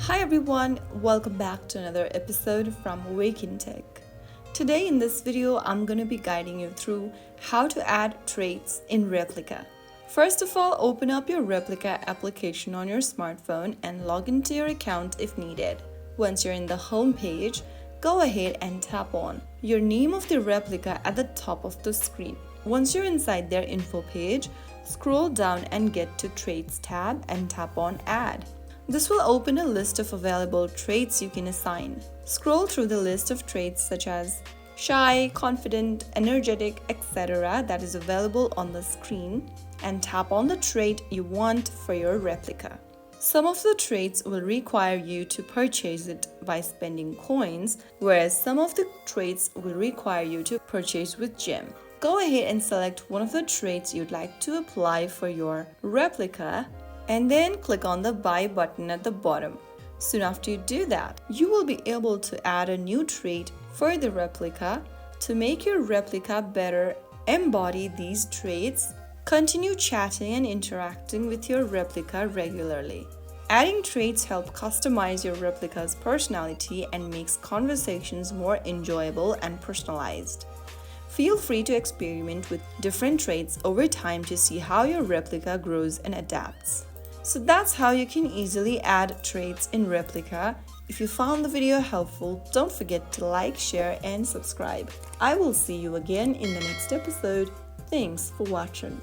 Hi everyone, welcome back to another episode from Wake&Tech. Today in this video, I'm going to be guiding you through how to add traits in Replika. First of all, open up your Replika application on your smartphone and log into your account if needed. Once you're in the home page, go ahead and tap on your name of the Replika at the top of the screen. Once you're inside their info page, scroll down and get to Traits tab and tap on Add. This will open a list of available traits you can assign. Scroll through the list of traits such as shy, confident, energetic, etc. that is available on the screen and tap on the trait you want for your replica. Some of the traits will require you to purchase it by spending coins, whereas some of the traits will require you to purchase with gem. Go ahead and select one of the traits you'd like to apply for your replica and then click on the Buy button at the bottom. Soon after you do that, you will be able to add a new trait for the replica to make your replica better embody these traits. Continue chatting and interacting with your replica regularly. Adding traits help customize your replica's personality and makes conversations more enjoyable and personalized. Feel free to experiment with different traits over time to see how your replica grows and adapts. So that's how you can easily add traits in Replika. If you found the video helpful, don't forget to like, share, and subscribe. I will see you again in the next episode. Thanks for watching.